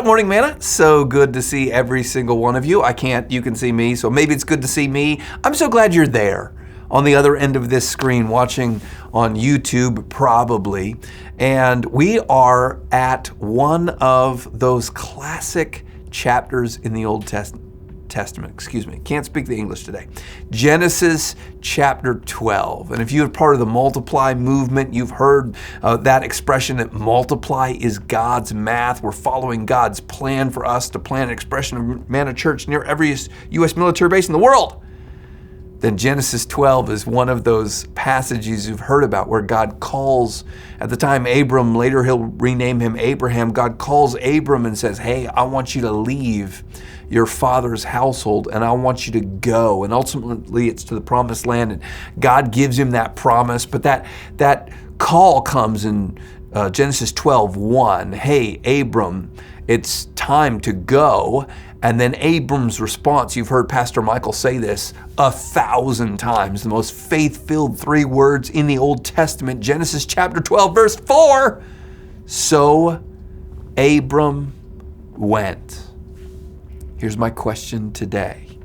Morning Manna. So good to see every single one of you. I can't, you can see me, so maybe it's good to see me. I'm so glad you're there on the other end of this screen, watching on YouTube probably. And we are at one of those classic chapters in the Old Testament. Can't speak the English today. Genesis chapter 12. And if you're part of the multiply movement, you've heard that expression that multiply is God's math. We're following God's plan for us to plant an expression of Manna Church near every U.S. military base in the world. Then Genesis 12 is one of those passages you've heard about where God calls, at the time Abram, later he'll rename him Abraham, God calls Abram and says, hey, I want you to leave your father's household and I want you to go. And ultimately it's to the promised land, and God gives him that promise. But that call comes in Genesis 12:1. Hey, Abram, it's time to go. And then Abram's response, you've heard Pastor Michael say this 1,000 times, the most faith-filled 3 words in the Old Testament, Genesis chapter 12, verse 4. So Abram went. Here's my question today.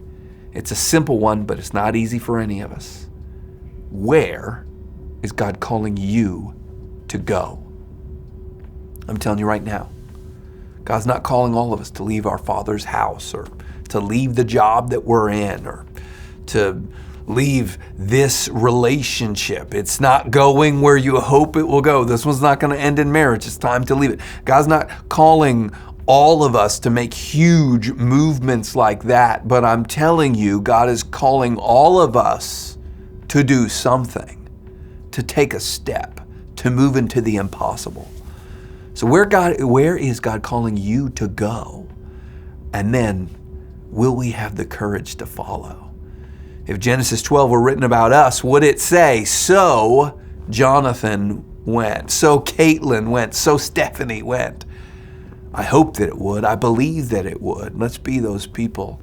It's a simple one, but it's not easy for any of us. Where is God calling you to go? I'm telling you right now, God's not calling all of us to leave our Father's house or to leave the job that we're in or to leave this relationship. It's not going where you hope it will go. This one's not going to end in marriage. It's time to leave it. God's not calling all of us to make huge movements like that, but I'm telling you, God is calling all of us to do something, to take a step, to move into the impossible. So where is God calling you to go? And then, will we have the courage to follow? If Genesis 12 were written about us, would it say, so Jonathan went, so Caitlin went, so Stephanie went? I hope that it would. I believe that it would. Let's be those people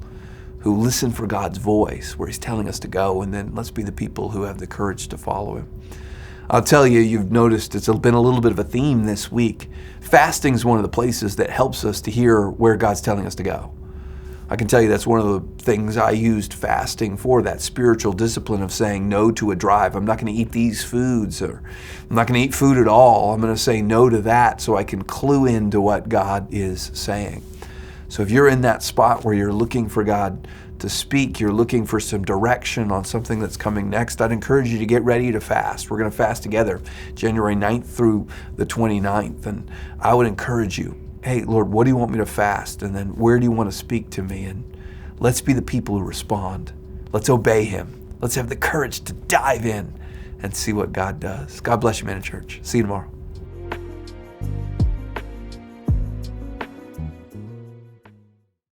who listen for God's voice where He's telling us to go, and then let's be the people who have the courage to follow Him. I'll tell you, you've noticed it's been a little bit of a theme this week. Fasting is one of the places that helps us to hear where God's telling us to go. I can tell you that's one of the things I used fasting for, that spiritual discipline of saying no to a drive. I'm not going to eat these foods, or I'm not going to eat food at all. I'm going to say no to that so I can clue into what God is saying. So if you're in that spot where you're looking for God to speak, you're looking for some direction on something that's coming next, I'd encourage you to get ready to fast. We're going to fast together January 9th through the 29th. And I would encourage you, hey, Lord, what do you want me to fast? And then where do you want to speak to me? And let's be the people who respond. Let's obey Him. Let's have the courage to dive in and see what God does. God bless you, Manna Church. See you tomorrow.